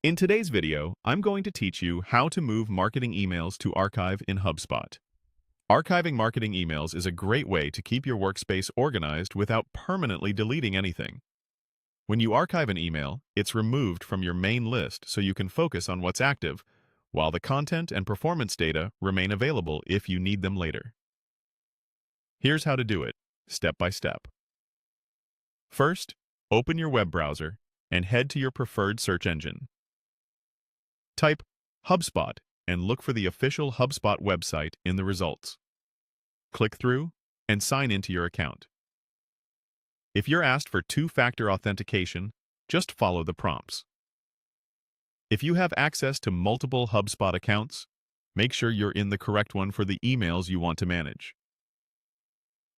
In today's video, I'm going to teach you how to move marketing emails to archive in HubSpot. Archiving marketing emails is a great way to keep your workspace organized without permanently deleting anything. When you archive an email, it's removed from your main list so you can focus on what's active, while the content and performance data remain available if you need them later. Here's how to do it, step by step. First, open your web browser and head to your preferred search engine. Type HubSpot and look for the official HubSpot website in the results. Click through and sign into your account. If you're asked for two-factor authentication, just follow the prompts. If you have access to multiple HubSpot accounts, make sure you're in the correct one for the emails you want to manage.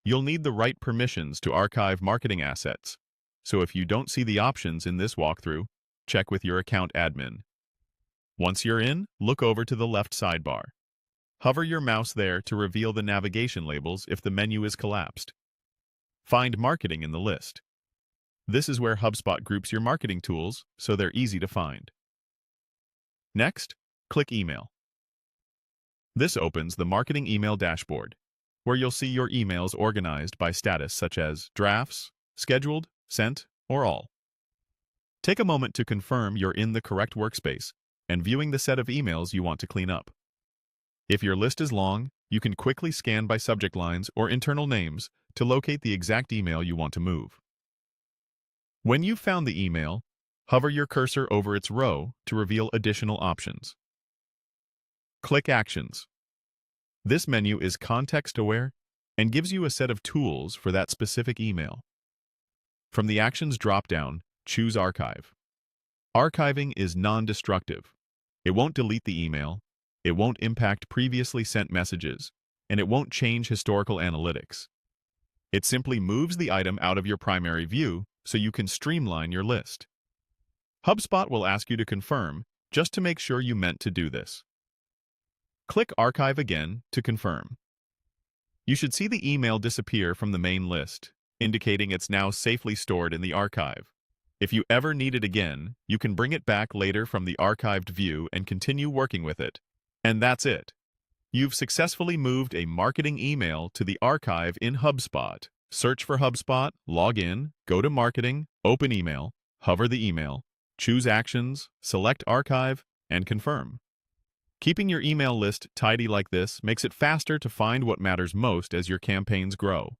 You'll need the right permissions to archive marketing assets, so if you don't see the options in this walkthrough, check with your account admin. Once you're in, look over to the left sidebar. Hover your mouse there to reveal the navigation labels if the menu is collapsed. Find Marketing in the list. This is where HubSpot groups your marketing tools, so they're easy to find. Next, click Email. This opens the Marketing Email dashboard, where you'll see your emails organized by status such as drafts, scheduled, sent, or all. Take a moment to confirm you're in the correct workspace and viewing the set of emails you want to clean up. If your list is long, you can quickly scan by subject lines or internal names to locate the exact email you want to move. When you've found the email, hover your cursor over its row to reveal additional options. Click Actions. This menu is context-aware and gives you a set of tools for that specific email. From the Actions dropdown, choose Archive. Archiving is non-destructive. It won't delete the email, it won't impact previously sent messages, and it won't change historical analytics. It simply moves the item out of your primary view so you can streamline your list. HubSpot will ask you to confirm just to make sure you meant to do this. Click Archive again to confirm. You should see the email disappear from the main list, indicating it's now safely stored in the archive. If you ever need it again, you can bring it back later from the archived view and continue working with it. And that's it. You've successfully moved a marketing email to the archive in HubSpot. Search for HubSpot, log in, go to Marketing, open Email, hover the email, choose Actions, select Archive, and confirm. Keeping your email list tidy like this makes it faster to find what matters most as your campaigns grow.